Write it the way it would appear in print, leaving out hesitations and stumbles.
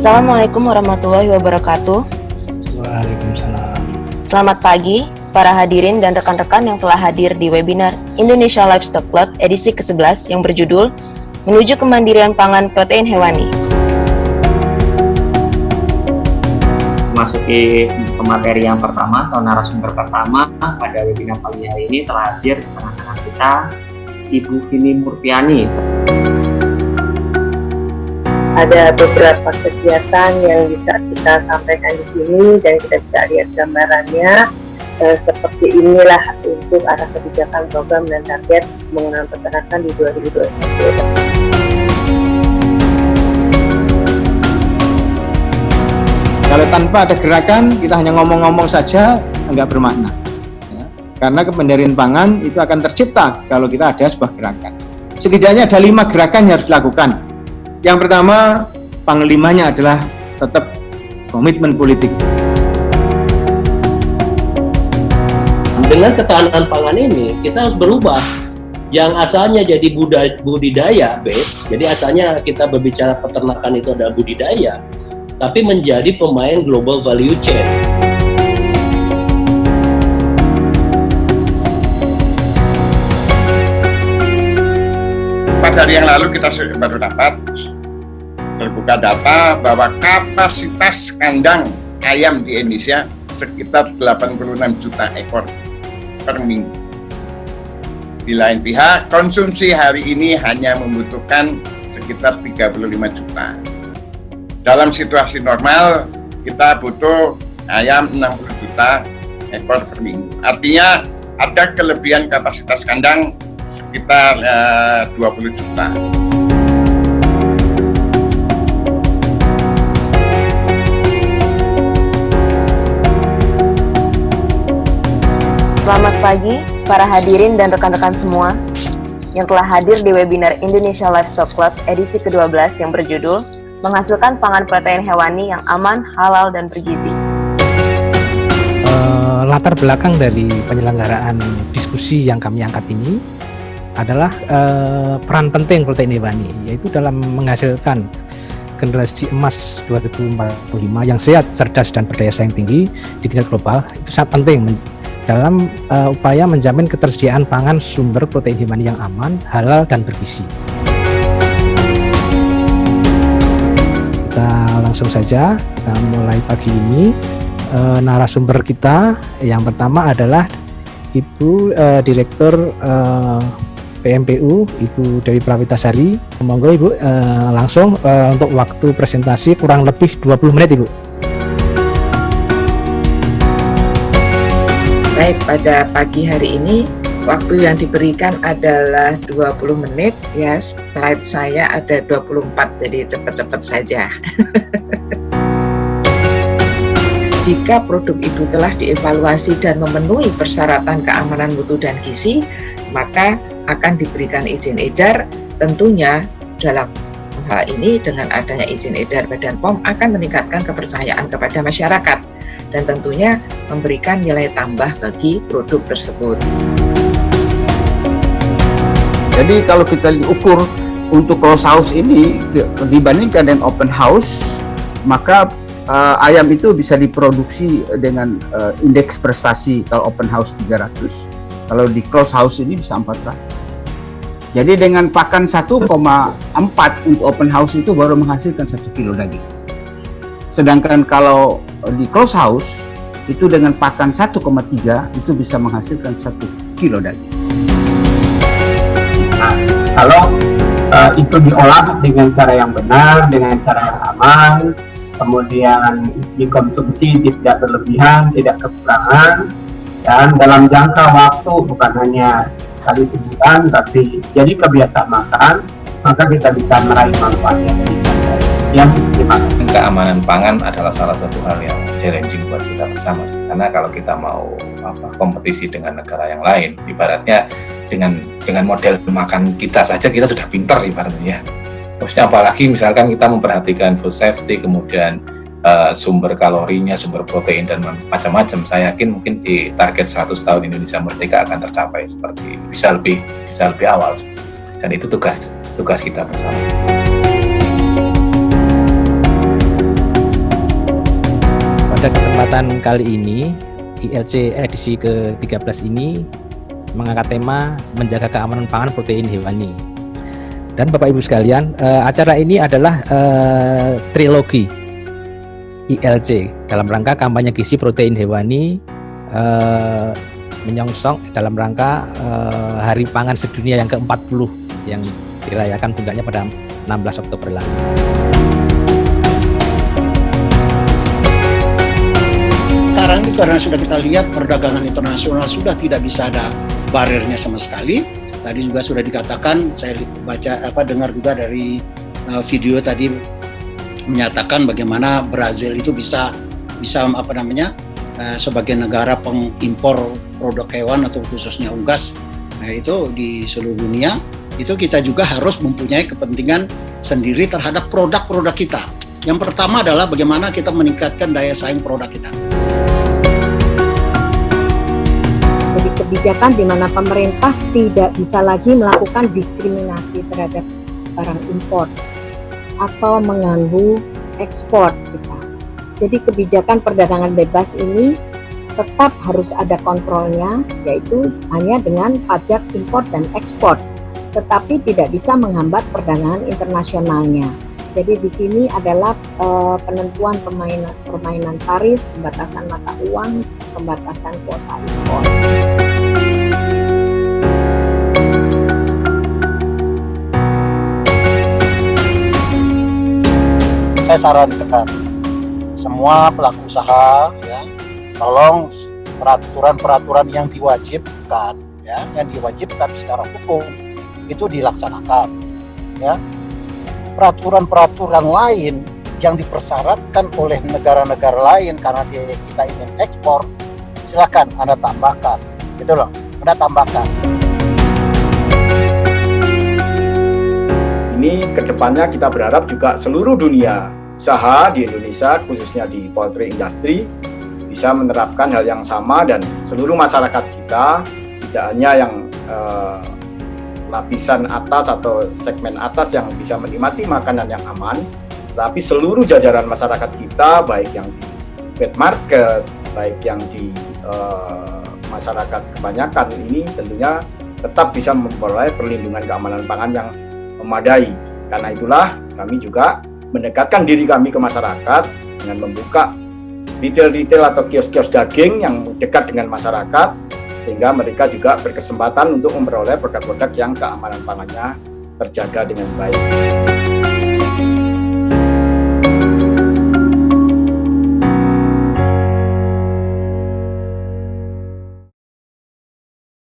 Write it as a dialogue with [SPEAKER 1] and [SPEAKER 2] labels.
[SPEAKER 1] Assalamualaikum warahmatullahi wabarakatuh.
[SPEAKER 2] Waalaikumsalam.
[SPEAKER 1] Selamat pagi, para hadirin dan rekan-rekan yang telah hadir di webinar Indonesia Livestock Club edisi ke-11 yang berjudul Menuju Kemandirian Pangan Protein Hewani.
[SPEAKER 3] Masuki ke materi yang pertama atau narasumber pertama pada webinar kali ini telah hadir di tengah-tengah kita Ibu Vini Murfiani.
[SPEAKER 4] Ada beberapa kegiatan yang bisa kita sampaikan di sini dan kita bisa lihat gambarannya seperti inilah untuk arah kebijakan program dan target pengembangan peternakan di 2021.
[SPEAKER 2] Kalau tanpa ada gerakan, kita hanya ngomong-ngomong saja, enggak bermakna. Ya. Karena kemandirian pangan itu akan tercipta kalau kita ada sebuah gerakan. Setidaknya ada 5 gerakan yang harus dilakukan. Yang pertama, panglimanya adalah tetap komitmen politik.
[SPEAKER 5] Dengan ketahanan pangan ini, kita harus berubah. Yang asalnya jadi budidaya base, jadi asalnya kita berbicara peternakan itu adalah budidaya, tapi menjadi pemain global value chain.
[SPEAKER 6] 4 hari yang lalu kita baru dapat terbuka data bahwa kapasitas kandang ayam di Indonesia sekitar 86 juta ekor per minggu. Di lain pihak, konsumsi hari ini hanya membutuhkan sekitar 35 juta. Dalam situasi normal, kita butuh ayam 60 juta ekor per minggu. Artinya ada kelebihan kapasitas kandang sekitar 20 juta.
[SPEAKER 1] Selamat pagi, para hadirin dan rekan-rekan semua yang telah hadir di webinar Indonesia Livestock Club edisi ke-12 yang berjudul Menghasilkan Pangan Protein Hewani yang Aman, Halal, dan Bergizi.
[SPEAKER 7] Latar belakang dari penyelenggaraan diskusi yang kami angkat ini adalah peran penting protein hewani, yaitu dalam menghasilkan generasi emas 2045 yang sehat, cerdas, dan berdaya saing tinggi di tingkat global. Itu sangat penting dalam upaya menjamin ketersediaan pangan sumber protein hewani yang aman, halal, dan bergizi. Kita langsung saja, kita mulai pagi ini. Narasumber kita yang pertama adalah Ibu Direktur PMPU, Ibu Dewi Prawitasari. Monggo Ibu, langsung untuk waktu presentasi kurang lebih 20 menit Ibu.
[SPEAKER 4] Baik, pada pagi hari ini waktu yang diberikan adalah 20 menit ya. Slide saya ada 24, jadi cepat-cepat saja. Jika produk itu telah dievaluasi dan memenuhi persyaratan keamanan mutu dan gizi, maka akan diberikan izin edar. Tentunya dalam hal ini dengan adanya izin edar Badan POM akan meningkatkan kepercayaan kepada masyarakat dan tentunya memberikan nilai tambah bagi produk tersebut.
[SPEAKER 8] Jadi kalau kita ukur untuk close house ini dibandingkan dengan open house, maka ayam itu bisa diproduksi dengan indeks prestasi kalau open house 300, kalau di close house ini bisa 400. Jadi dengan pakan 1,4 untuk open house itu baru menghasilkan 1 kilo daging. Sedangkan kalau di close house itu dengan pakan 1,3 itu bisa menghasilkan 1 kilo daging.
[SPEAKER 9] Nah, kalau itu diolah dengan cara yang benar, dengan cara yang aman, kemudian dikonsumsi tidak berlebihan, tidak kekurangan, dan dalam jangka waktu bukan hanya sekali sebulan, tapi jadi kebiasaan makan, maka kita bisa meraih manfaat yang dimakan.
[SPEAKER 10] Keamanan pangan adalah salah satu hal yang challenging buat kita bersama, karena kalau kita mau kompetisi dengan negara yang lain, ibaratnya dengan model makan kita saja kita sudah pintar ibaratnya ya. Maksudnya apalagi misalkan kita memperhatikan food safety, kemudian sumber kalorinya, sumber protein, dan macam-macam. Saya yakin mungkin di target 100 tahun Indonesia Merdeka akan tercapai seperti bisa lebih awal. Dan itu tugas kita bersama.
[SPEAKER 7] Pada kesempatan kali ini, ILC edisi ke-13 ini mengangkat tema menjaga keamanan pangan protein hewani. Dan Bapak Ibu sekalian, acara ini adalah trilogi ILC dalam rangka kampanye gizi protein hewani menyongsong dalam rangka Hari Pangan Sedunia yang ke-40 yang dirayakan puncaknya pada 16 Oktober lalu.
[SPEAKER 11] Sekarang ini karena sudah kita lihat perdagangan internasional sudah tidak bisa ada bariernya sama sekali. Tadi juga sudah dikatakan, saya dengar juga dari video tadi menyatakan bagaimana Brazil itu bisa sebagai negara pengimpor produk hewan atau khususnya unggas. Nah, itu di seluruh dunia itu kita juga harus mempunyai kepentingan sendiri terhadap produk-produk kita. Yang pertama adalah bagaimana kita meningkatkan daya saing produk kita.
[SPEAKER 12] Jadi kebijakan di mana pemerintah tidak bisa lagi melakukan diskriminasi terhadap barang impor atau mengganggu ekspor kita. Jadi kebijakan perdagangan bebas ini tetap harus ada kontrolnya, yaitu hanya dengan pajak impor dan ekspor, tetapi tidak bisa menghambat perdagangan internasionalnya. Jadi di sini adalah penentuan permainan tarif, pembatasan mata uang, pembatasan kuota impor.
[SPEAKER 11] Saya sarankan semua pelaku usaha, ya, tolong peraturan-peraturan yang diwajibkan, ya, yang diwajibkan secara hukum itu dilaksanakan, ya. Peraturan-peraturan lain yang dipersyaratkan oleh negara-negara lain karena kita ingin ekspor, silakan Anda tambahkan, gitu loh, Anda tambahkan.
[SPEAKER 8] Ini kedepannya kita berharap juga seluruh dunia usaha di Indonesia, khususnya di poultry industry, bisa menerapkan hal yang sama dan seluruh masyarakat kita, tidak hanya yang lapisan atas atau segmen atas yang bisa menikmati makanan yang aman, tapi seluruh jajaran masyarakat kita, baik yang di wet market, baik yang di masyarakat kebanyakan ini tentunya tetap bisa memperoleh perlindungan keamanan pangan yang memadai. Karena itulah kami juga mendekatkan diri kami ke masyarakat dengan membuka retail-retail atau kios-kios daging yang dekat dengan masyarakat, sehingga mereka juga berkesempatan untuk memperoleh produk-produk yang keamanan pangannya terjaga dengan baik.